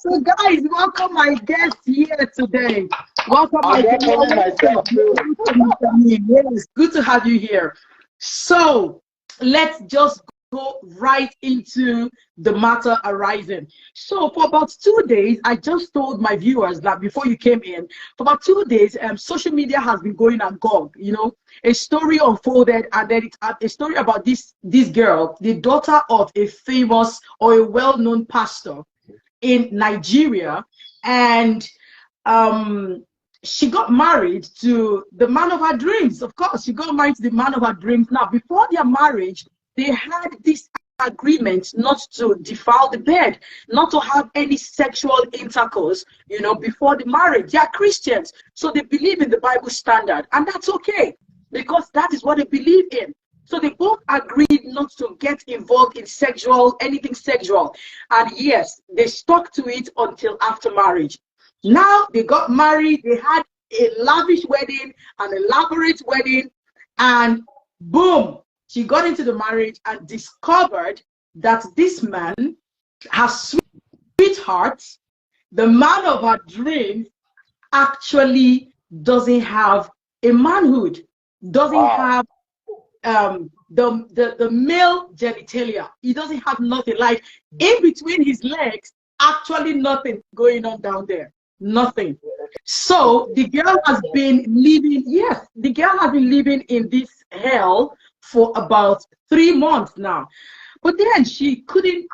So guys, welcome my guest here today. Welcome my guest. Yes, good to have you here. So let's just go right into the matter arising. So for about 2 days, I just told my viewers that before you came in, for about 2 days, social media has been going agog. You know, a story unfolded, and then it's a story about this girl, the daughter of a famous or a well-known pastor in Nigeria, and she got married to the man of her dreams. Of course, she got married to the man of her dreams. Now, before their marriage, they had this agreement not to defile the bed, not to have any sexual intercourse, you know, before the marriage. They are Christians, so they believe in the Bible standard, and that's okay because that is what they believe in. So they both agreed not to get involved in anything sexual. And yes, they stuck to it until after marriage. Now they got married, they had a lavish wedding, an elaborate wedding, and boom, she got into the marriage and discovered that this man, her sweetheart, the man of her dreams, actually doesn't have a manhood, doesn't have the male genitalia. He doesn't have nothing, like in between his legs, actually nothing going on down there, nothing. So the girl has been living, yes, the girl has been living in this hell for about 3 months now. But then she couldn't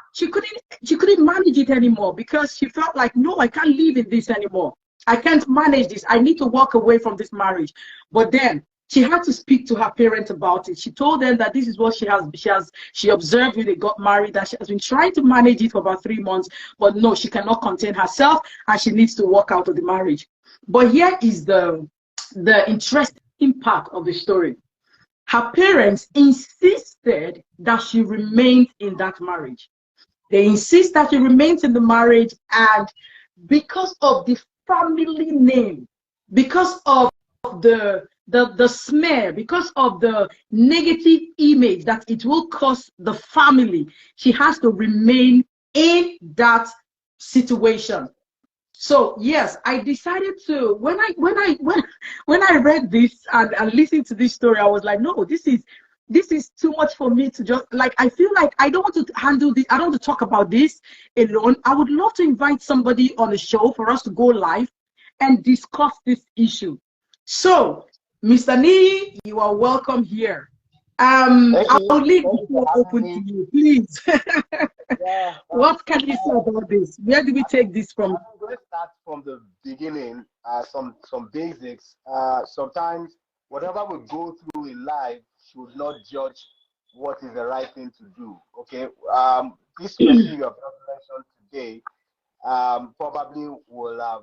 manage it anymore because she felt like, no, I can't live in this anymore. I can't manage this. I need to walk away from this marriage. But then she had to speak to her parents about it. She told them that this is what she observed when they got married, that she has been trying to manage it for about 3 months, but no, she cannot contain herself and she needs to walk out of the marriage. But here is the interesting part of the story. Her parents insisted that she remained in that marriage. They insist that she remains in the marriage, and because of the family name, because of the smear, because of the negative image that it will cause the family, she has to remain in that situation. So yes, I decided to, when I read this and listened to this story, I was like, no, this is too much for me to just, like, I feel like I don't want to handle this, I don't want to talk about this alone. I would love to invite somebody on the show for us to go live and discuss this issue. So Mr. Niyi, you are welcome here. I'll leave the floor open to you, please. Yeah, what can you say about this? Where do we take this from? I'm going to start from the beginning, some basics. Sometimes whatever we go through in life should not judge what is the right thing to do. Okay, this person you have mentioned today probably will have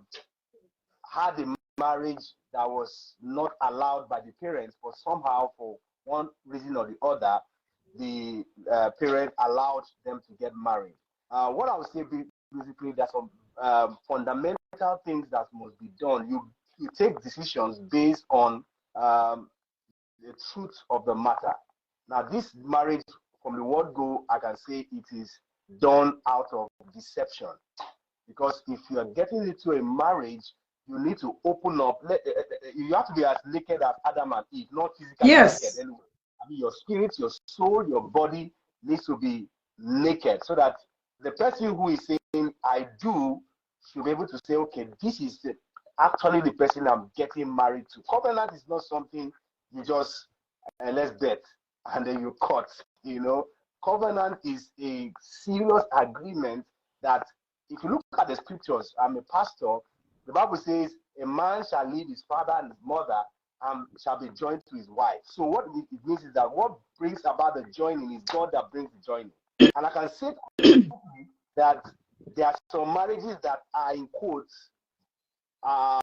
had a marriage that was not allowed by the parents, but somehow for one reason or the other, the parent allowed them to get married. What I would say basically, there's some fundamental things that must be done. You take decisions based on the truth of the matter. Now, this marriage, from the word go, I can say it is done out of deception. Because if you are getting into a marriage, you need to open up. You have to be as naked as Adam and Eve, not physically naked. Anyway, I mean, your spirit, your soul, your body needs to be naked, so that the person who is saying "I do" should be able to say, "Okay, this is actually the person I'm getting married to." Covenant is not something you just let's bet and then you cut. You know, covenant is a serious agreement that, if you look at the scriptures, I'm a pastor. The Bible says a man shall leave his father and his mother and shall be joined to his wife. So what it means is that what brings about the joining is God that brings the joining. And I can say that there are some marriages that are in quotes. There are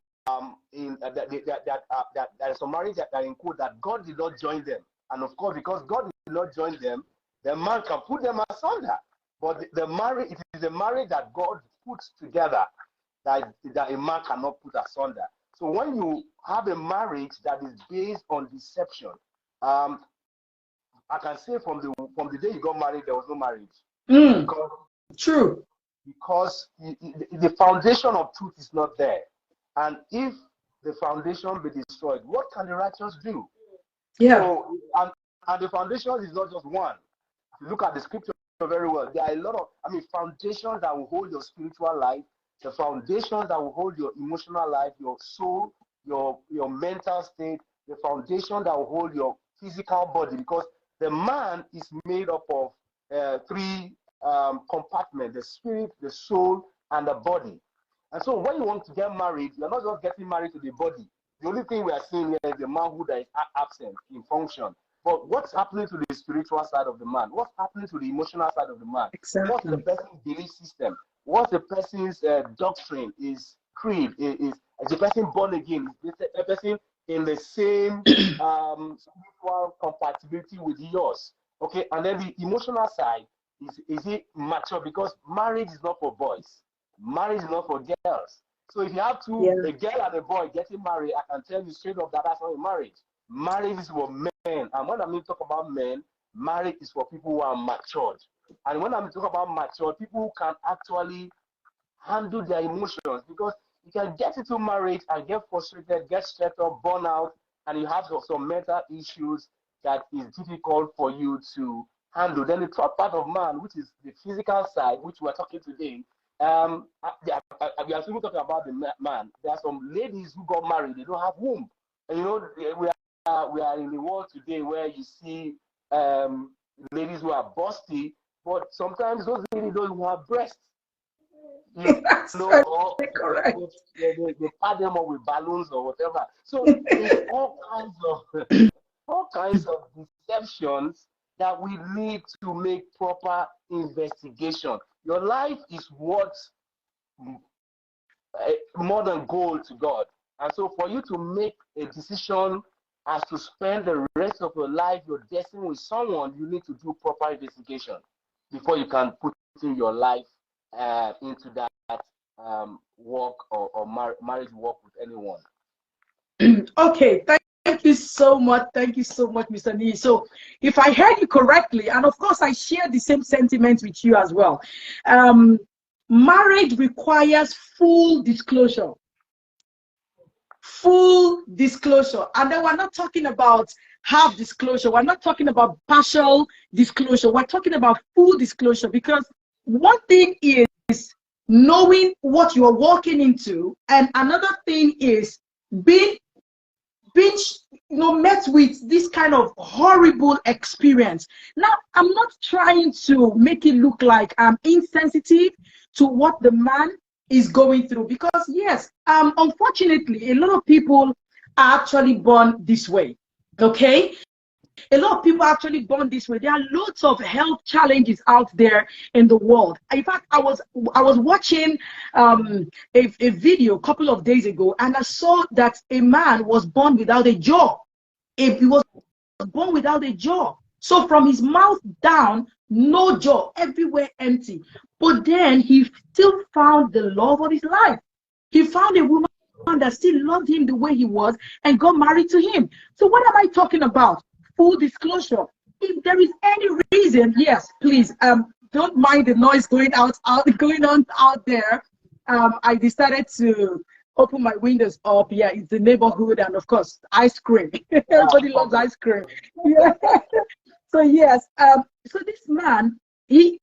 some marriages that are in quotes that God did not join them. And of course, because God did not join them, the man can put them asunder. But the marriage, it is the marriage that God puts together that a man cannot put asunder. So when you have a marriage that is based on deception, I can say from the day you got married, there was no marriage. True. because the foundation of truth is not there. And if the foundation be destroyed, what can the righteous do? Yeah. So, and the foundation is not just one. If you look at the scripture very well, there are a lot of, foundations that will hold your spiritual life, the foundations that will hold your emotional life, your soul, your mental state, the foundation that will hold your physical body, because the man is made up of three compartments: the spirit, the soul, and the body. And so when you want to get married, you're not just getting married to the body. The only thing we are seeing here is the manhood that is absent in function. But what's happening to the spiritual side of the man? What's happening to the emotional side of the man? Exactly. What's the person's belief system? What's the person's doctrine, is creed? Is the person born again? Is the person in the same spiritual compatibility with yours? Okay, and then the emotional side, is it mature? Because marriage is not for boys. Marriage is not for girls. So if you have a girl and a boy getting married, I can tell you straight up that that's not a marriage. Marriage is for men. And when I talk about men, marriage is for people who are matured. And when I'm talking about matured, people who can actually handle their emotions, because you can get into marriage and get frustrated, get stressed up, burn out, and you have some mental issues that is difficult for you to handle. Then the third part of man, which is the physical side, which we're talking today, we are still talking about the man. There are some ladies who got married, they don't have womb. And we are in the world today where you see ladies who are busty, but sometimes those ladies don't even have breasts. That's correct. They pad them up with balloons or whatever. So it's all kinds of deceptions that we need to make proper investigation. Your life is worth more than gold to God. And so for you to make a decision as to spend the rest of your life, your destiny with someone, you need to do proper investigation before you can put in your life into that work or marriage work with anyone. Okay, thank you so much. Thank you so much, Mr. Nee. So if I heard you correctly, and of course I share the same sentiments with you as well, marriage requires full disclosure. Full disclosure. And then we're not talking about half disclosure. We're not talking about partial disclosure. We're talking about full disclosure, because one thing is knowing what you're walking into, and another thing is being met with this kind of horrible experience. Now, I'm not trying to make it look like I'm insensitive to what the man is going through, because yes, unfortunately, a lot of people are actually born this way. Okay, a lot of people are actually born this way. There are lots of health challenges out there in the world. In fact, I was watching a video a couple of days ago, and I saw that a man was born without a jaw. He was born without a jaw. So from his mouth down, no jaw, everywhere empty. But then he still found the love of his life. He found a woman that still loved him the way he was and got married to him. So what am I talking about? Full disclosure. If there is any reason, yes, please, don't mind the noise going on out there. I decided to open my windows up. Yeah, it's the neighborhood, and of course, ice cream. Everybody loves ice cream. Yeah. So yes, so this man,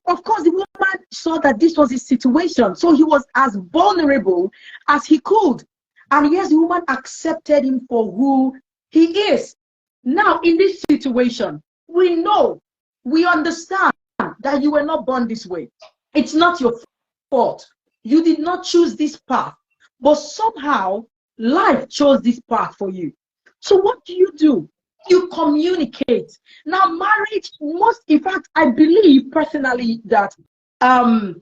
of course, the woman saw that this was his situation. So he was as vulnerable as he could. And yes, the woman accepted him for who he is. Now, in this situation, we understand that you were not born this way. It's not your fault. You did not choose this path. But somehow, life chose this path for you. So what do? You communicate. Now, marriage, in fact, I believe personally that the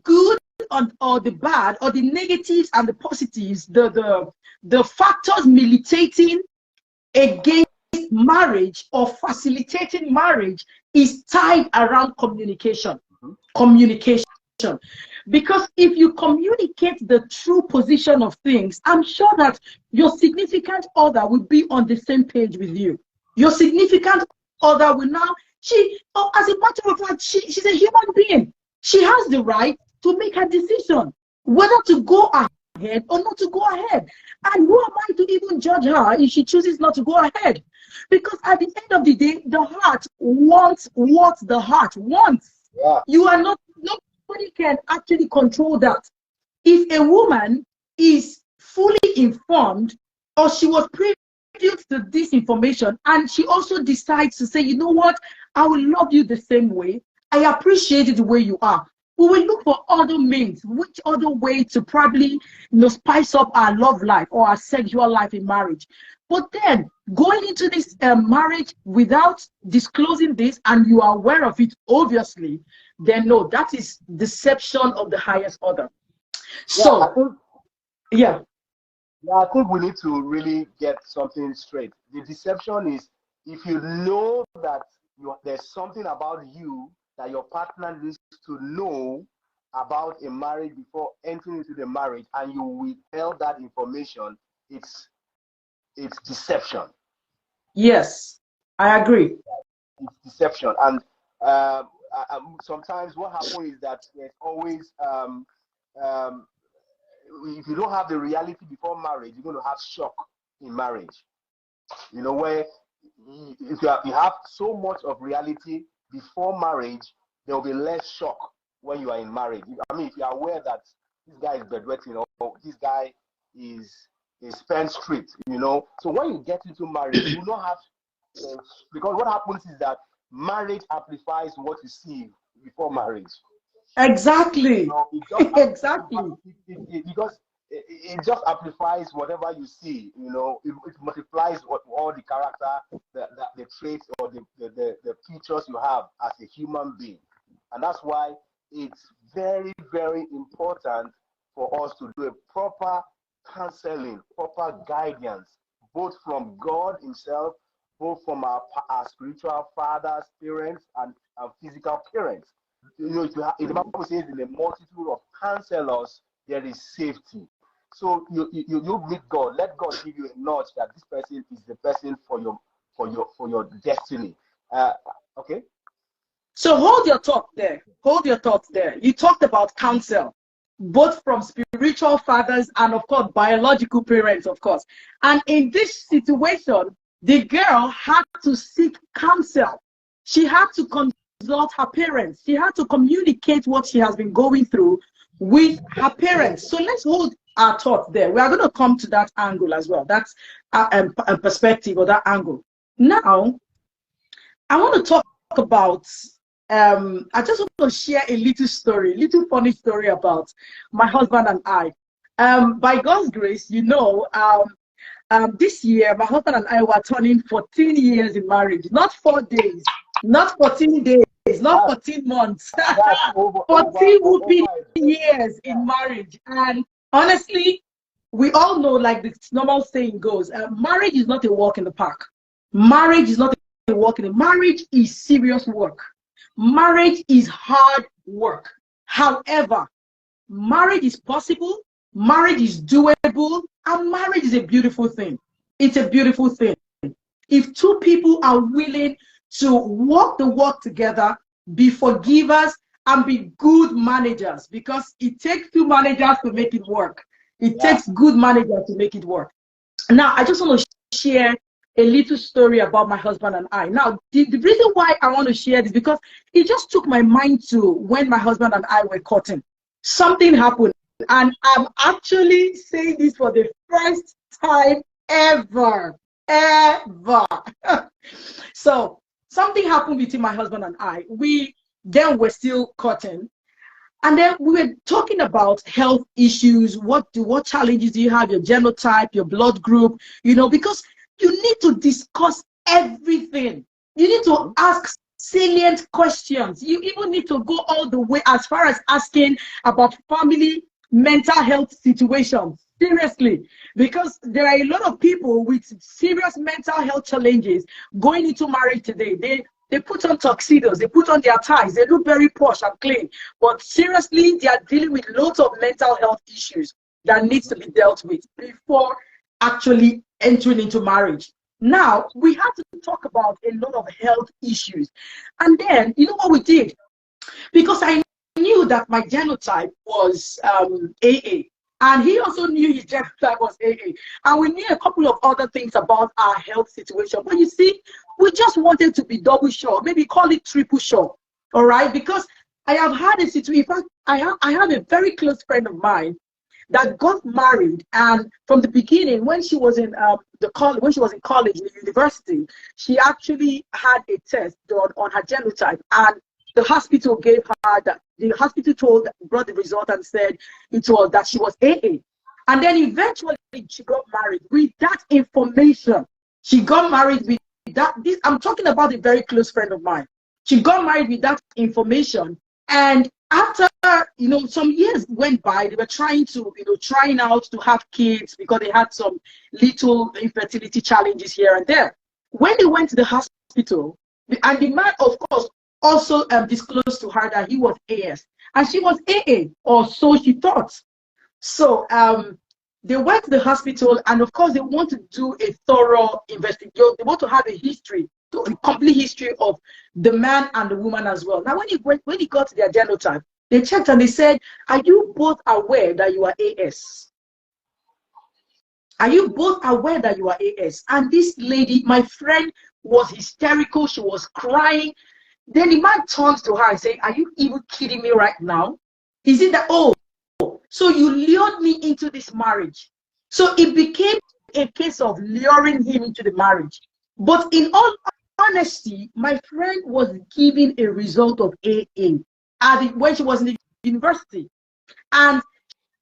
good or the bad, or the negatives and the positives, the factors militating against marriage or facilitating marriage is tied around communication. Communication. Because if you communicate the true position of things, I'm sure that your significant other will be on the same page with you. Your significant other will now, as a matter of fact, she's a human being. She has the right to make her decision whether to go ahead or not to go ahead. And who am I to even judge her if she chooses not to go ahead? Because at the end of the day, the heart wants what the heart wants. Yeah. You are not, nobody can actually control that. If a woman is fully informed, or she was privy to this information, and she also decides to say, you know what, I will love you the same way, I appreciate it the way you are, we will look for other means, which other way to probably spice up our love life or our sexual life in marriage. But then going into this marriage without disclosing this, and you are aware of it, obviously, then no, that is deception of the highest order. So, yeah, I think we need to really get something straight. The deception is if you know that there's something about you that your partner needs to know about a marriage before entering into the marriage, and you withhold that information, it's deception. Yes, I agree. It's deception. And sometimes what happens is that there's always if you don't have the reality before marriage, you're going to have shock in marriage. You know, where if you have so much of reality before marriage, there will be less shock when you are in marriage. I mean, if you are aware that this guy is bedwetting, or this guy is a spendthrift, you know. So when you get into marriage, you will not have, because what happens is that marriage amplifies what you see before marriage. Exactly. Exactly. Because it just amplifies whatever you see, you know. It multiplies all the character, the traits, or the features you have as a human being. And that's why it's very, very important for us to do a proper counseling, proper guidance, both from God himself, both from our spiritual fathers, parents, and physical parents. You know, if the Bible says in a multitude of counselors, there is safety. So you meet God. Let God give you a nudge that this person is the person for your destiny. Okay. So hold your thought there. Hold your thoughts there. You talked about counsel, both from spiritual fathers and, of course, biological parents, of course. And in this situation, the girl had to seek counsel. She had to consult her parents. She had to communicate what she has been going through with her parents. So let's hold our thought there. We are going to come to that angle as well. That's a perspective, or that angle. Now, I want to talk about, I just want to share a little funny story about my husband and I. By God's grace, you know, this year, my husband and I were turning 14 years in marriage. Not 4 days, not 14 days, not 14 months. 14 whooping years in marriage. And honestly, we all know, like the normal saying goes, marriage is not a walk in the park. Marriage is not a walk in the marriage is serious work. Marriage is hard work. However, marriage is possible, marriage is doable, and marriage is a beautiful thing. It's a beautiful thing. If two people are willing to walk the walk together, be forgivers, and be good managers, because it takes two managers to make it work. It takes good managers to make it work. Now, I just want to share a little story about my husband and I. Now, the reason why I want to share this, because it just took my mind to when my husband and I were courting. Something happened, and I'm actually saying this for the first time ever. So something happened between my husband and I. We then were still courting, and then we were talking about health issues. What challenges do you have? Your genotype, your blood group, you know, because you need to discuss everything. You need to ask salient questions. You even need to go all the way as far as asking about family mental health situations. Seriously, because there are a lot of people with serious mental health challenges going into marriage today. They put on tuxedos, they put on their ties, they look very posh and clean, but seriously, they are dealing with lots of mental health issues that needs to be dealt with before actually entering into marriage. Now, we have to talk about a lot of health issues. And then, you know what we did? Because I knew knew that my genotype was AA. And he also knew his genotype was AA. And we knew a couple of other things about our health situation. But you see, we just wanted to be double sure, maybe call it triple sure. All right? Because I have had a situation, in fact, I have a very close friend of mine that got married, and from the beginning, when she was in when she was in college, in university, she actually had a test done on her genotype, and the hospital gave her that. The hospital brought the result and said it was that she was AA, and then eventually she got married with that information. She got married with that. This I'm talking about a very close friend of mine. She got married with that information, and after some years went by, they were trying out to have kids because they had some little infertility challenges here and there. When they went to the hospital, and the man, of course, also disclosed to her that he was AS, and she was AA, or so she thought. So they went to the hospital, and of course, they want to do a thorough investigation. They want to have a complete history of the man and the woman as well. Now, when he got their genotype, they checked and they said, "Are you both aware that you are AS? Are you both aware that you are AS?" And this lady, my friend, was hysterical. She was crying. Then the man turns to her and said, "Are you even kidding me right now? Is it that, oh, so you lured me into this marriage?" So it became a case of luring him into the marriage. But in all honesty, my friend was given a result of AA when she was in the university. And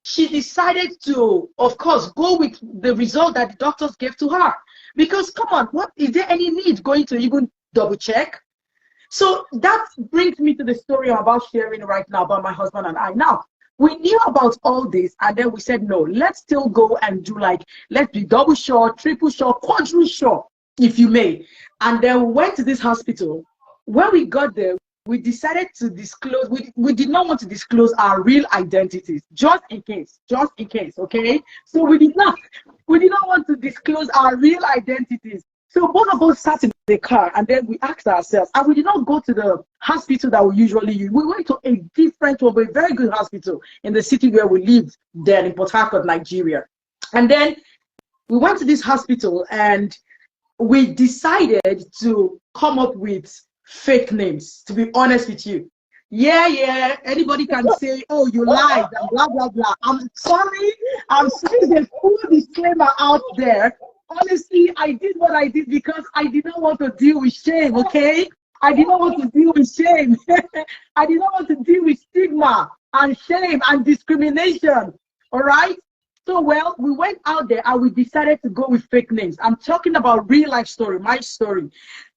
she decided to, of course, go with the result that the doctors gave to her. Because, come on, what is there any need going to even double check? So that brings me to the story I'm about sharing right now about my husband and I. Now, we knew about all this, and then we said, no, let's still go and do let's be double sure, triple sure, quadruple sure, if you may. And then we went to this hospital. When we got there, we decided to disclose, we did not want to disclose our real identities, just in case, okay? So we did not want to disclose our real identities. So both of us sat in the car, and then we asked ourselves, and we did not go to the hospital that we usually use. We went to a different one, but a very good hospital in the city where we lived there in Port Harcourt, Nigeria. And then we went to this hospital, and we decided to come up with fake names, to be honest with you. Yeah, anybody can say, "Oh, you lied," and blah, blah, blah. I'm sorry. I'm saying the full disclaimer out there. Honestly, I did what I did because I did not want to deal with shame, okay? I did not want to deal with shame. I did not want to deal with stigma and shame and discrimination, all right? So, well, we went out there and we decided to go with fake names. I'm talking about real life story, my story.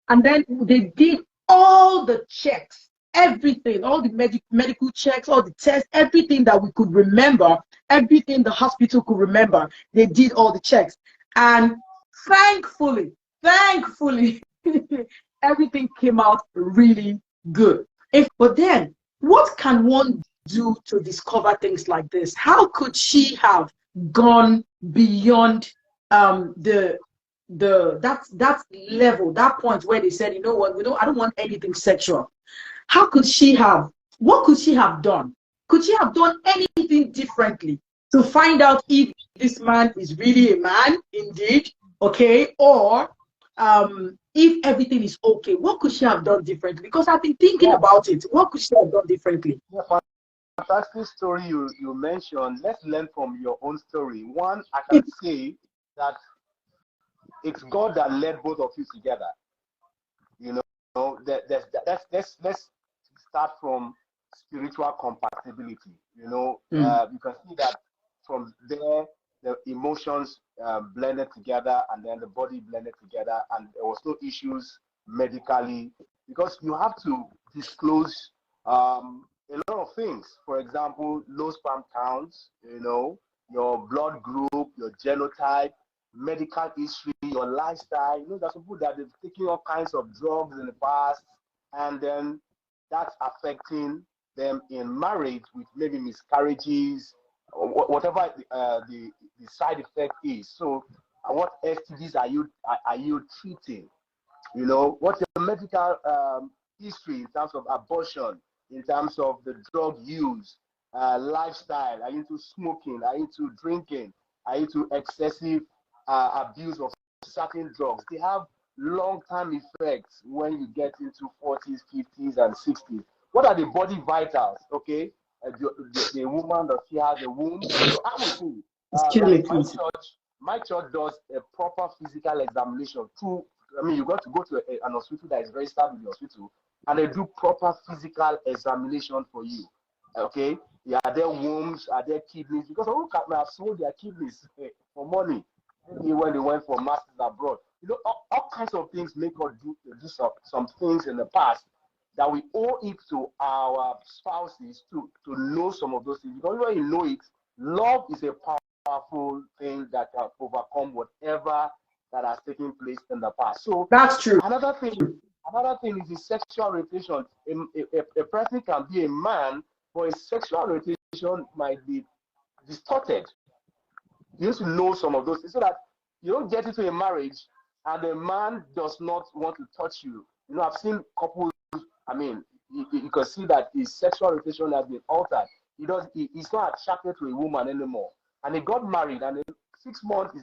And then they did all the checks, everything, all the medical checks, all the tests, everything that we could remember, everything the hospital could remember. They did all the checks. And thankfully, everything came out really good. But then, what can one do to discover things like this? How could she have gone beyond that level, that point where they said, you know what, I don't want anything sexual? How could she have? What could she have done? Could she have done anything differently to find out if this man is really a man indeed, okay, or if everything is okay? What could she have done differently? Because I've been thinking about it. What could she have done differently? Yeah, fantastic story you mentioned. Let's learn from your own story. One, I can say that it's God that led both of you together. Let's start from spiritual compatibility. You can see that from there, the emotions blended together, and then the body blended together, and there was no issues medically, because you have to disclose a lot of things. For example, low sperm counts, your blood group, your genotype, medical history, your lifestyle. There's people that have taken all kinds of drugs in the past, and then that's affecting them in marriage with maybe miscarriages, or whatever the side effect is. So, what STDs are you treating? What's your medical history in terms of abortion? in terms of the drug use, lifestyle, are you into smoking, are you into drinking, are you into excessive abuse of certain drugs. They have long-term effects when you get into 40s, 50s, and 60s. What are the body vitals? Okay, the woman that she has a womb. So I would say, like my church does a proper physical examination through. I mean, you got to go to an hospital that is registered with the hospital, and they do proper physical examination for you. Okay, yeah, are there wombs? Are there kidneys? Because some people have sold their kidneys for money. Maybe when they went for masters abroad. You know, all kinds of things make us do some things in the past that we owe it to our spouses to know some of those things. Because when you know it, love is a powerful thing that can overcome whatever that has taken place in the past. So that's true. Another thing is the sexual orientation. A person can be a man, but his sexual orientation might be distorted. You need to know some of those things so that you don't get into a marriage and the man does not want to touch you. You know, I've seen couples, I mean, you can see that his sexual orientation has been altered. He's not attracted to a woman anymore. And they got married, and in 6 months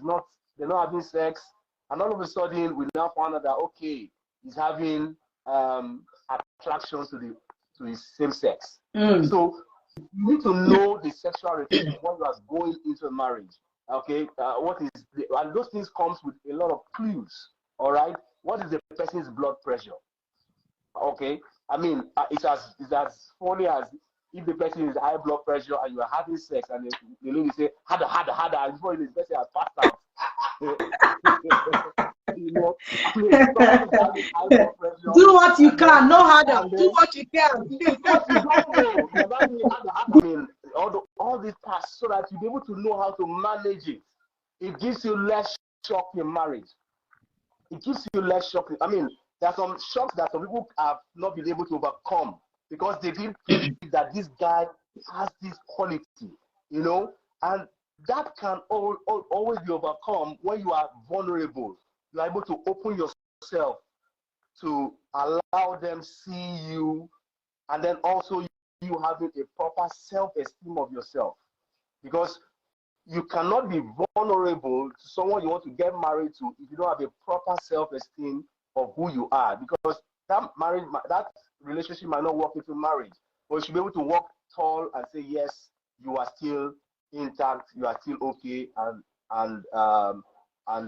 they're not having sex, and all of a sudden we now find out that okay, he's having attraction to his same sex. So you need to know the sexual orientation when you are going into a marriage. Okay, and those things comes with a lot of clues. All right, what is the person's blood pressure? Okay, I mean, it's as funny as if the person is high blood pressure and you are having sex and the lady say harder, and before the person has passed out. You know, do what you can, no harder. Do what you can. I mean, all this tasks so that you be able to know how to manage it. It gives you less shock in marriage. It gives you less shock. I mean, there are some shocks that some people have not been able to overcome because they didn't think that this guy has this quality, you know, and that can always be overcome when you are vulnerable. You are able to open yourself to allow them see you, and then also you having a proper self-esteem of yourself, because you cannot be vulnerable to someone you want to get married to if you don't have a proper self-esteem of who you are, because that relationship might not work into marriage, but you should be able to walk tall and say yes, you are still intact, you are still okay, and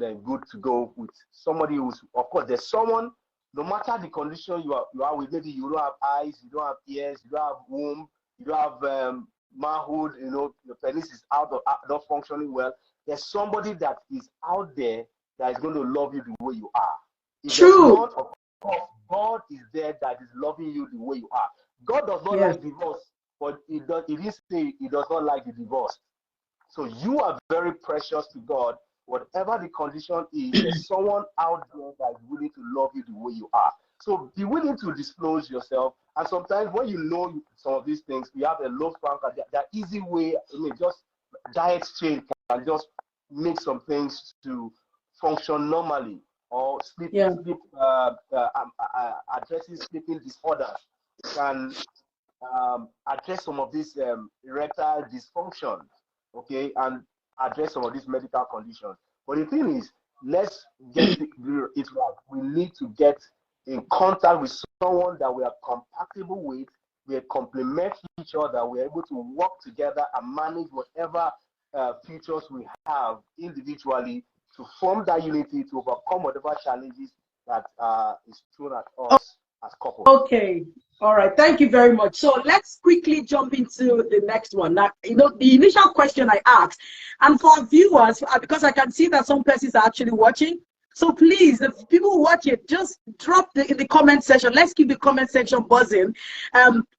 then good to go with somebody who's, of course, there's someone, no matter the condition you are with, maybe you don't have eyes, you don't have ears, you don't have womb, you don't have manhood, you know, your penis is not functioning well. There's somebody that is out there that is going to love you the way you are. If true. not, of course, God is there that is loving you the way you are. God does not like divorce, but he didn't say he does not like the divorce. So you are very precious to God. Whatever the condition is, there's someone out there that is willing to love you the way you are. So be willing to disclose yourself. And sometimes when you know some of these things, we have a low spank. That easy way, I mean, just diet change can just make some things to function normally, or addressing sleeping disorders can address some of these erectile dysfunction, okay, and address some of these medical conditions. But the thing is, let's get it right. We need to get in contact with someone that we are compatible with, we complement each other, we're able to work together and manage whatever features we have individually to form that unity to overcome whatever challenges that is thrown at us as couples. Okay. All right. Thank you very much. So let's quickly jump into the next one. Now, you know, the initial question I asked, and for our viewers, because I can see that some persons are actually watching. So please, the people watching, just drop in the comment section. Let's keep the comment section buzzing.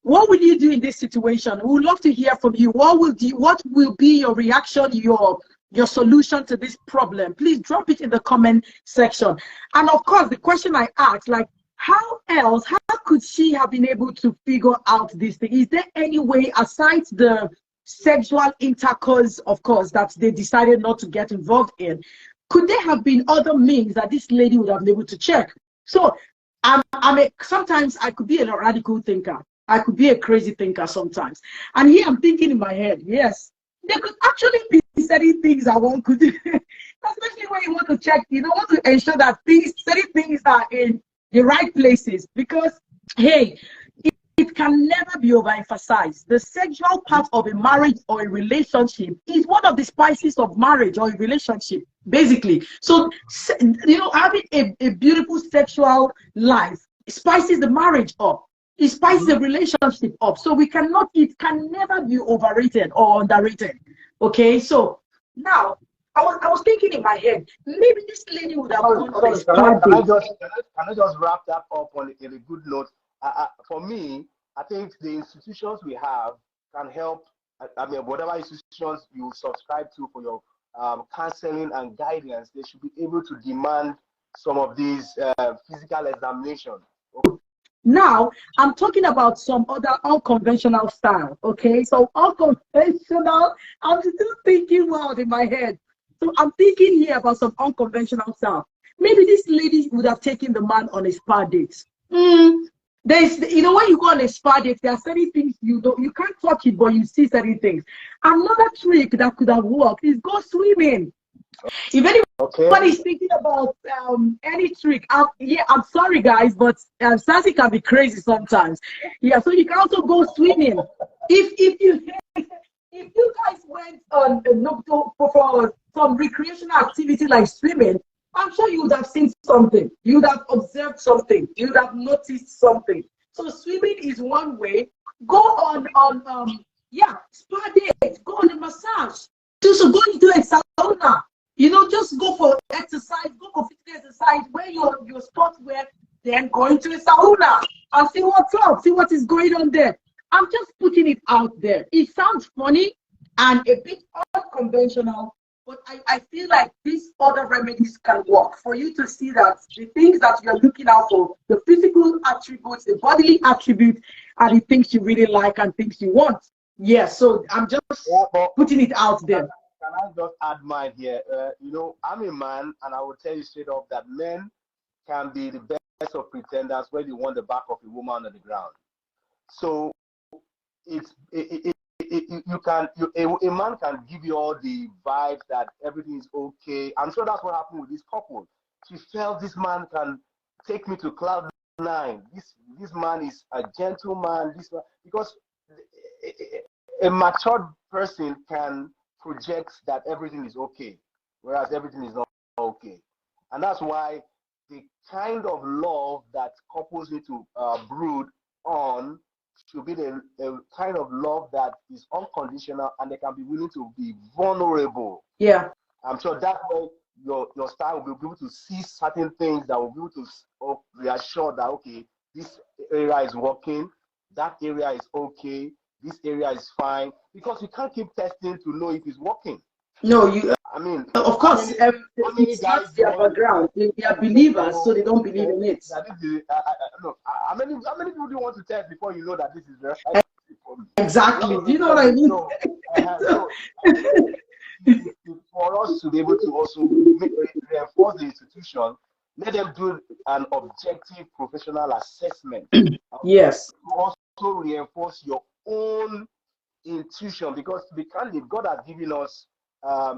What will you do in this situation? We would love to hear from you. What will be your reaction, your solution to this problem? Please drop it in the comment section. And of course, the question I asked, like, how could she have been able to figure out this thing? Is there any way, aside the sexual intercourse, of course, that they decided not to get involved in, could there have been other means that this lady would have been able to check? So sometimes I could be a radical thinker. I could be a crazy thinker sometimes. And here I'm thinking in my head, yes, there could actually be certain things that one could do, especially when you want to check, you know, want to ensure that certain things are in the right places. Because, hey, it can never be overemphasized. The sexual part of a marriage or a relationship is one of the spices of marriage or a relationship, basically. So, you know, having a beautiful sexual life spices the marriage up. It spices the relationship up. So it can never be overrated or underrated. Okay, so now I was thinking in my head, maybe this lady would have gone on a spa date. Can I just wrap that up in a good note? For me, I think the institutions we have can help. I mean, whatever institutions you subscribe to for your counseling and guidance, they should be able to demand some of these physical examinations. Now, I'm talking about some other unconventional style, okay? So unconventional, I'm still thinking wild in my head. So I'm thinking here about some unconventional style. Maybe this lady would have taken the man on a spa date. There's, you know, when you go on a spa date, there are certain things you can't touch it, but you see certain things. Another trick that could have worked is go swimming. If anybody is thinking about any trick, yeah, I'm sorry guys, but Sazzy can be crazy sometimes. Yeah, so you can also go swimming. If you guys went on for some recreational activity like swimming, I'm sure you would have seen something. You would have observed something. You would have noticed something. So swimming is one way. Go on spa date. Go on a massage. So go into a sauna. You know, just go for exercise, go for physical exercise, wear your sports wear, then go into a sauna and see what's up, see what is going on there. I'm just putting it out there. It sounds funny and a bit unconventional, but I feel like these other remedies can work for you to see that the things that you're looking out for, the physical attributes, the bodily attributes, are the things you really like and things you want. Yeah, so I'm just putting it out there. Can I just add mine here? You know, I'm a man, and I will tell you straight up that men can be the best of pretenders when you want the back of a woman on the ground. So a man can give you all the vibes that everything is okay. I'm sure that's what happened with this couple. She felt this man can take me to cloud 9. This man is a gentleman. Because a matured person can projects that everything is okay, whereas everything is not okay. And that's why the kind of love that couples need to brood on should be the kind of love that is unconditional, and they can be willing to be vulnerable. Yeah. I'm sure that way your style will be able to see certain things that will be able to reassure that, okay, this area is working, that area is okay, this area is fine, because you can't keep testing to know if it's working. No, I mean, of course, it's not their background. They are believers, so they don't believe in it. How many people do you want to test before you know that this is the right? Exactly. Do you know what I mean? For us to be able to also reinforce the institution, let them do an objective professional assessment. Yes. Also reinforce your own intuition, because to be candid, God has given us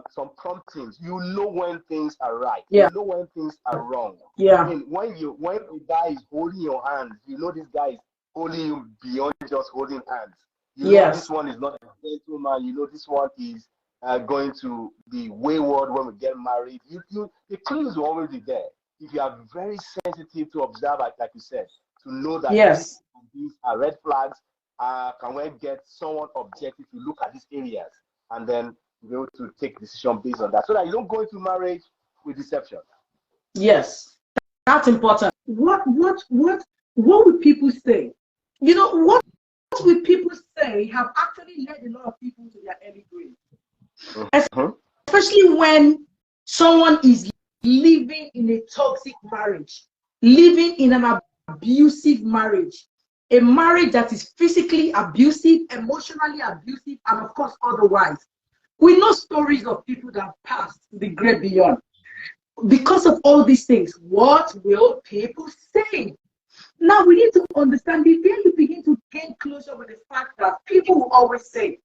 some promptings. You know when things are right. Yeah. You know when things are wrong. Yeah. I mean, when the guy is holding your hand, you know this guy is holding you beyond just holding hands. You know this one is not a gentleman. You know this one is going to be wayward when we get married. The clues will always be there. If you are very sensitive to observe, like you said, to know that these are red flags. Can we get someone objective to look at these areas and then be able to take a decision based on that, so that you don't go into marriage with deception? Yes, that's important. What would people say? You know, what would people say have actually led a lot of people to their early grave? Especially when someone is living in a toxic marriage, living in an abusive marriage, a marriage that is physically abusive, emotionally abusive, and of course otherwise. We know stories of people that have passed the great beyond. Because of all these things, what will people say? Now we need to understand this. Then you begin to gain closure with the fact that people will always say,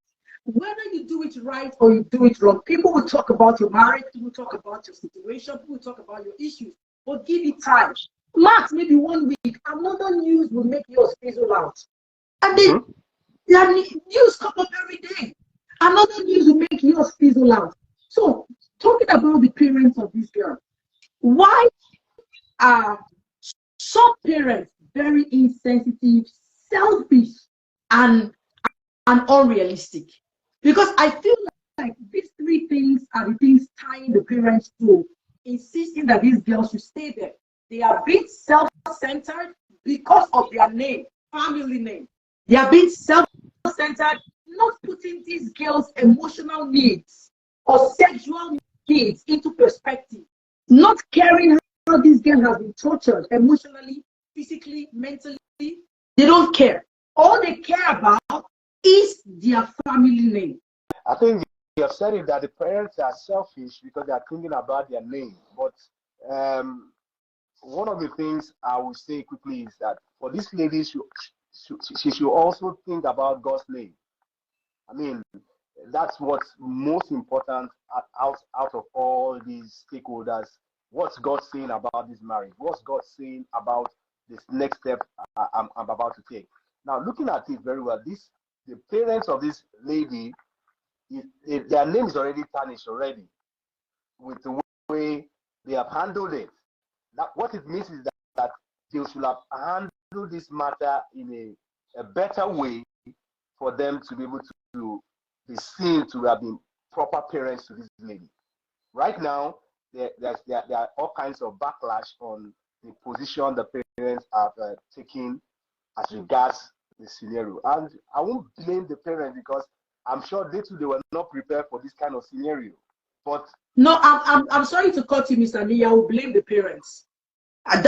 whether you do it right or you do it wrong, people will talk about your marriage, people will talk about your situation, people will talk about your issues, but give it time. Max, maybe 1 week, another news will make yours fizzle out. And then the news come up every day. Another news will make yours fizzle out. So, talking about the parents of this girl, why are some parents very insensitive, selfish, and unrealistic? Because I feel like these three things are the things tying the parents to insisting that these girls should stay there. They are being self-centered because of their name, family name. They are being self-centered, not putting these girls' emotional needs or sexual needs into perspective, not caring how this girl has been tortured emotionally, physically, mentally. They don't care. All they care about is their family name. I think you have said it that the parents are selfish because they are thinking about their name. But one of the things I will say quickly is that for this lady, she should also think about God's name. I mean, that's what's most important out of all these stakeholders. What's God saying about this marriage? What's God saying about this next step I'm about to take? Now, looking at it very well, the parents of this lady, their name is already tarnished already with the way they have handled it. That what it means is that they should have handled this matter in a better way for them to be able to be seen to have been proper parents to this lady. Right now, there are all kinds of backlash on the position the parents have taken as regards the scenario. And I won't blame the parents because I'm sure they were not prepared for this kind of scenario. But no, I'm sorry to cut you, Mr. Lee. I will blame the parents. I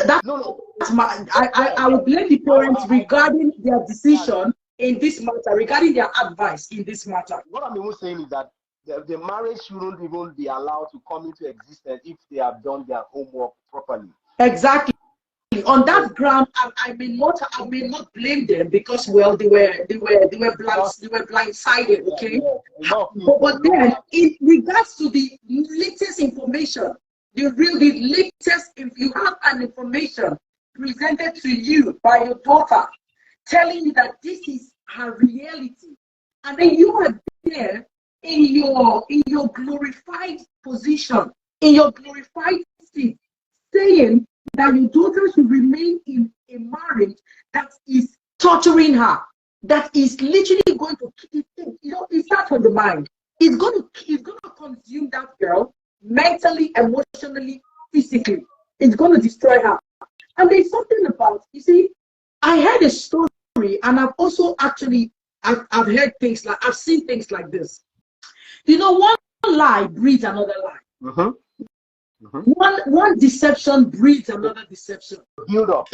will blame the parents regarding their decision in this matter, regarding their advice in this matter. What I'm even saying is that the marriage shouldn't even be allowed to come into existence if they have done their homework properly. Exactly. On that ground, I may not blame them because, well, they were blindsided, okay. But then, in regards to the latest information, the latest, if you have an information presented to you by your daughter, telling you that this is her reality, and then you are there in your glorified position, in your glorified seat, saying that your daughter should remain in a marriage that is torturing her, that is literally going to, it starts from the mind. It's going to consume that girl mentally, emotionally, physically. It's going to destroy her. And there's something about, you see, I heard a story, and I've also actually, I've heard things like, I've seen things like this. You know, one lie breeds another lie. One deception breeds another deception. Build up.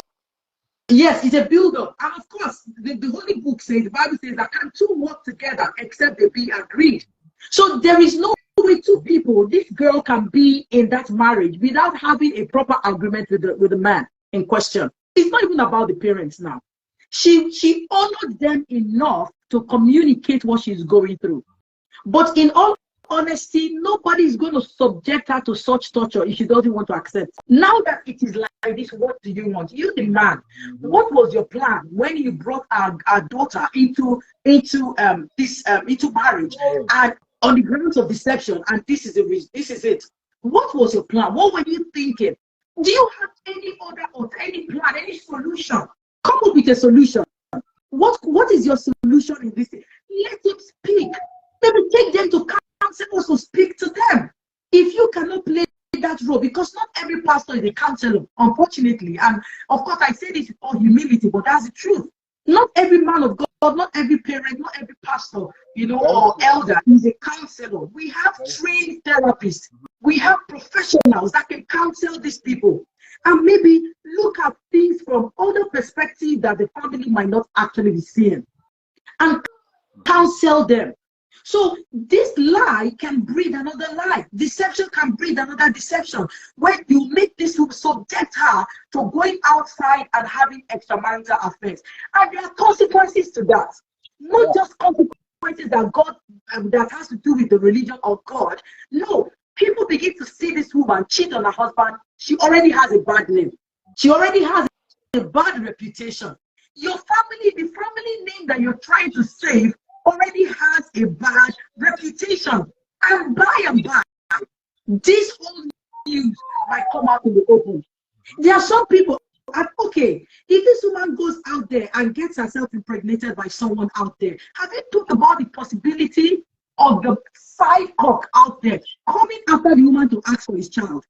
Yes, it's a build up. And of course, the Holy Book says, the Bible says that can two work together except they be agreed. So there is no way two people, this girl can be in that marriage without having a proper agreement with the man in question. It's not even about the parents now. She honored them enough to communicate what she's going through. But in all honesty, nobody is going to subject her to such torture if she doesn't want to accept. Now that it is like this, what do you want? You, the man, what was your plan when you brought our daughter into marriage and on the grounds of deception? And this is it. What was your plan? What were you thinking? Do you have any other or any plan, any solution? Come up with a solution. What is your solution in this thing? Let him speak. Maybe take them to counselors to speak to them. If you cannot play that role, because not every pastor is a counselor, unfortunately. And of course, I say this with all humility, but that's the truth. Not every man of God, not every parent, not every pastor, or elder is a counselor. We have trained therapists. We have professionals that can counsel these people and maybe look at things from other perspectives that the family might not actually be seeing and counsel them. So this lie can breed another lie. Deception can breed another deception. When you make this woman subject her to going outside and having extramarital affairs. And there are consequences to that. Not just consequences that God that has to do with the religion of God. No, people begin to see this woman cheat on her husband. She already has a bad name. She already has a bad reputation. Your family, the family name that you're trying to save, already has a bad reputation. And by and by, this whole news might come out in the open. There are some people, okay, if this woman goes out there and gets herself impregnated by someone out there, have you thought about the possibility of the side cock out there coming after the woman to ask for his child?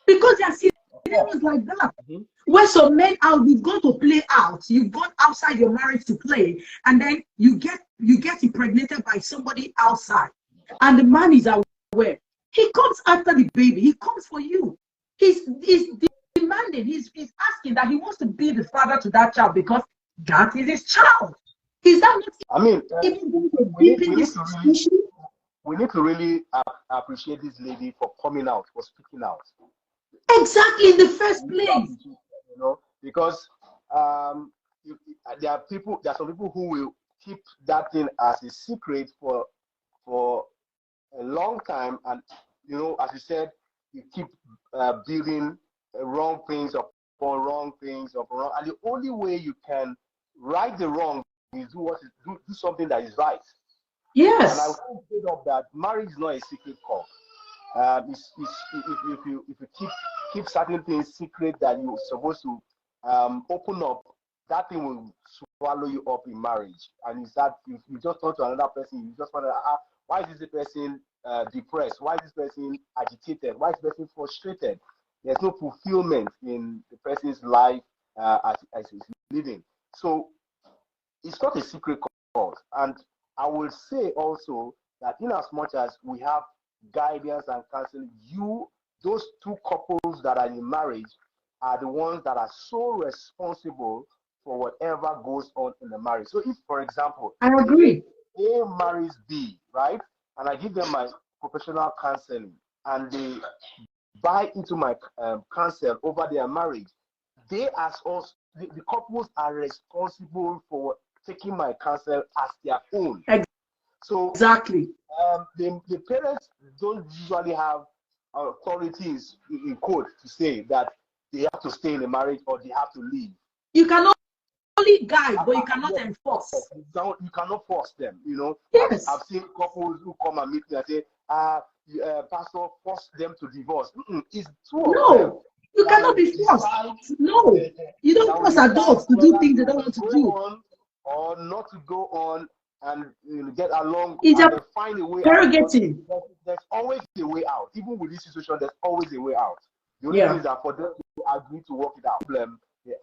Because there are scenarios like that. Where some men out, you've gone to play out, you've gone outside your marriage to play, and then you get impregnated by somebody outside, and the man is aware. He comes after the baby, he comes for you. He's demanding, he's asking that he wants to be the father to that child because that is his child. Is that not I mean, even going to we deepen need this to really, issue? we need to really appreciate this lady for coming out, for speaking out. Exactly, in the first place. You know, because there are some people who will keep that thing as a secret for a long time, and you know, as you said, you keep building wrong things upon wrong things upon wrong, and the only way you can right the wrong is do something that is right. Yes. And I will say up that marriage is not a secret call. If you keep certain things secret that you're supposed to open up, that thing will swallow you up in marriage. And it's that if you just talk to another person, you just wonder, why is this person depressed? Why is this person agitated? Why is this person frustrated? There's no fulfillment in the person's life as he's living. So it's not a secret cause. And I will say also that in as much as we have guidance and counseling, those two couples that are in marriage are the ones that are so responsible for whatever goes on in the marriage. So if, for example, I agree. A marries B, right, and I give them my professional counseling, and they buy into my counsel over their marriage, they as also the couples are responsible for taking my counsel as their own. So exactly, the parents don't usually have authorities in court to say that they have to stay in the marriage or they have to leave. You cannot only guide, but you cannot enforce. You cannot force them. You know, yes. I've seen couples who come and meet me and say, Pastor, force them to divorce. It's two of them. You cannot be forced. No, you don't force adults to do things they don't want to do. Or not to go on and get along it's and find a way prerogative. out. There's always a way out. Even with this situation, there's always a way out. The only thing is that for them to agree to work it out,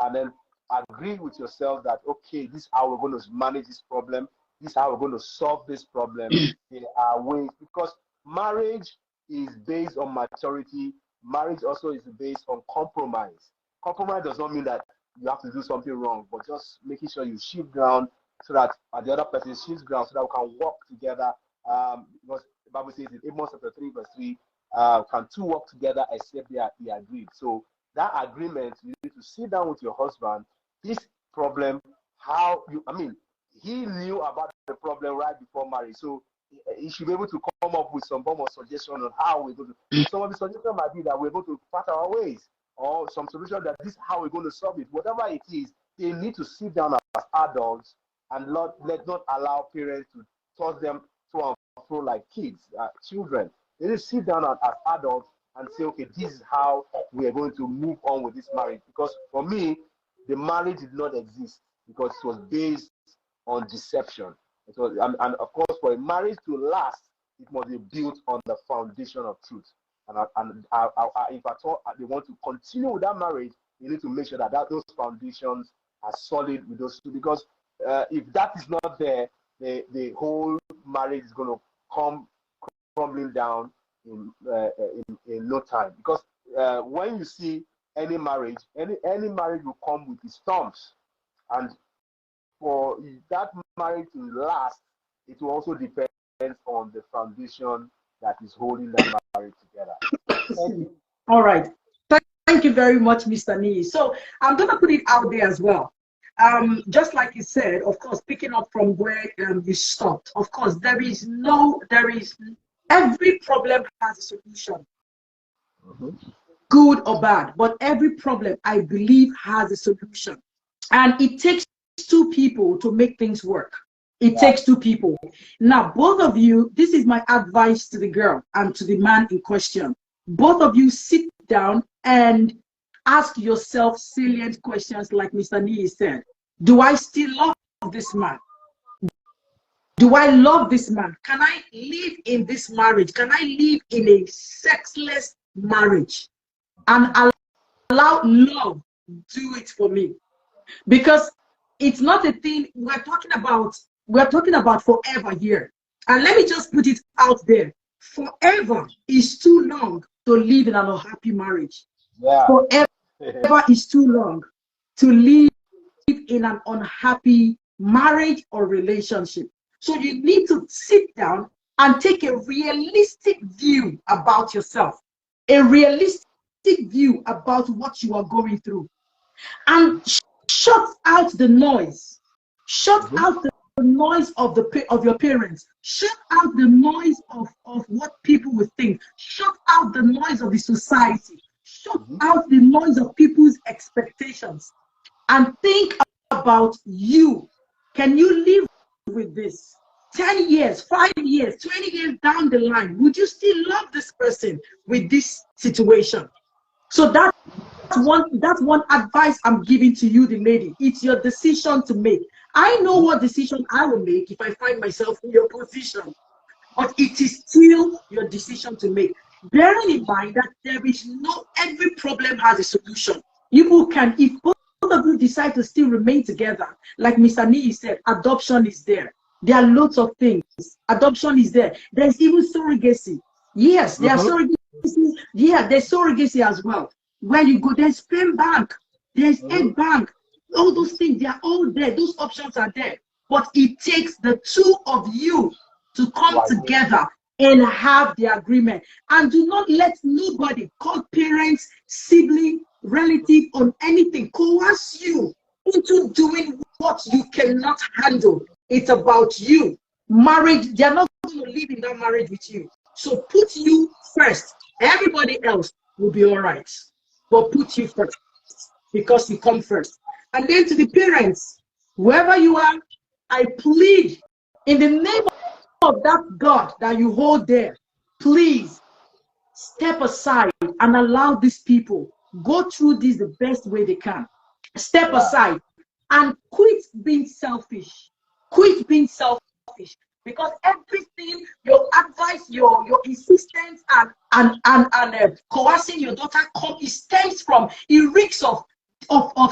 and then agree with yourself that, okay, this is how we're going to manage this problem. This is how we're going to solve this problem. There are ways, because marriage is based on maturity. Marriage also is based on compromise. Compromise does not mean that you have to do something wrong, but just making sure you shift ground so that the other person shifts ground so that we can work together. Because the Bible says in Amos chapter 3, verse 3, can two work together except they agreed. So that agreement, you need to sit down with your husband. This problem, he knew about the problem right before marriage. So he should be able to come up with some form of suggestion on how we're going to. Some of the suggestions might be that we're going to part our ways, or some solution that this is how we're going to solve it. Whatever it is, they need to sit down as adults and not allow parents to toss them to and fro like children. They need to sit down as adults and say, okay, this is how we are going to move on with this marriage. Because for me, the marriage did not exist because it was based on deception. And of course, for a marriage to last, it must be built on the foundation of truth. And if at all they want to continue with that marriage, you need to make sure that those foundations are solid with those two. Because if that is not there, the whole marriage is going to come crumbling down in no time. Because when you see any marriage, any marriage will come with its storms, and for that marriage to last, it will also depend on the foundation that is holding that marriage together. Thank you. All right. Thank you very much, Mr. Nee. So I'm going to put it out there as well. Just like you said, of course, picking up from where you stopped, of course, every problem has a solution, good or bad, but every problem, I believe, has a solution. And it takes two people to make things work. It takes two people. Now, both of you, this is my advice to the girl and to the man in question. Both of you sit down and ask yourself salient questions like Mr. Nee said. Do I still love this man? Do I love this man? Can I live in this marriage? Can I live in a sexless marriage and allow love do it for me? Because it's not a thing we're talking about forever here. And let me just put it out there. Forever is too long to live in an unhappy marriage. Forever is too long to live in an unhappy marriage or relationship. So you need to sit down and take a realistic view about yourself, a realistic view about what you are going through, and shut out the noise. Shut out the noise of your parents. Shut out the noise of what people will think. Shut out the noise of the society. Shut out the noise of people's expectations. And think about you. Can you live with this? 10 years, 5 years, 20 years down the line, would you still love this person with this situation? So that's one advice I'm giving to you, the lady. It's your decision to make. I know what decision I will make if I find myself in your position, but it is still your decision to make. Bearing in mind that every problem has a solution. You can, if both of you decide to still remain together, like Mr. Nee said, adoption is there. There are lots of things. Adoption is there. There's even surrogacy. Yes, there are surrogacy. Yeah, there's surrogacy as well. When you go, there's sperm bank, there's egg bank, all those things, they are all there. Those options are there. But it takes the two of you to come together and have the agreement. And do not let nobody, call parents, sibling, relative, or anything, coerce you into doing what you cannot handle. It's about you. Marriage, they're not going to live in that marriage with you. So put you first. Everybody else will be all right. But put you first because you come first. And then to the parents, whoever you are, I plead in the name of that God that you hold there, please step aside and allow these people go through this the best way they can. Step aside and quit being selfish. Quit being selfish, because everything, your advice, your insistence and coercing your daughter stems from, it reeks of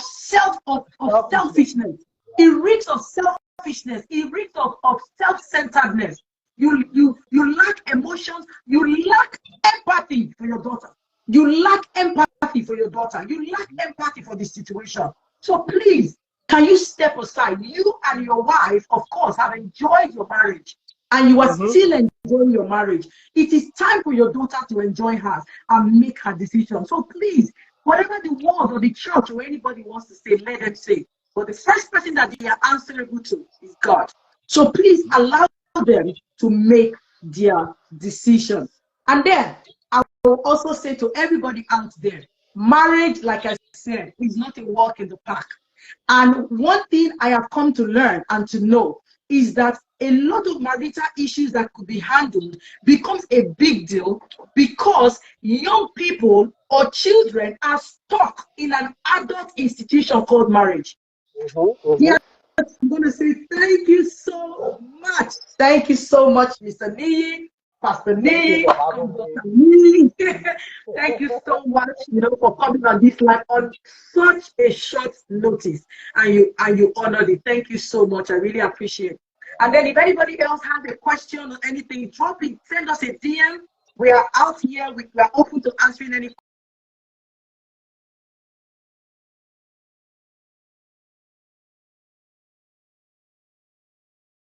selfishness. It reeks of selfishness. It reeks of self-centeredness. You lack emotions. You lack empathy for your daughter. You lack empathy for your daughter. You lack empathy for the situation. So please, can you step aside? You and your wife, of course, have enjoyed your marriage, and you are still enjoying your marriage. It is time for your daughter to enjoy hers and make her decision. So please, whatever the world or the church or anybody wants to say, let them say. But the first person that they are answerable to is God. So please allow them to make their decision. And then I will also say to everybody out there, marriage, like I said, is not a walk in the park. And one thing I have come to learn and to know is that a lot of marital issues that could be handled becomes a big deal because young people or children are stuck in an adult institution called marriage. Yeah, I'm going to say thank you so much. Thank you so much, Mr. Nee, Pastor Nee, thank you so much, for coming on this live on such a short notice, and you honored it. Thank you so much. I really appreciate it. And then if anybody else has a question or anything, drop it, send us a DM. We are out here. We are open to answering any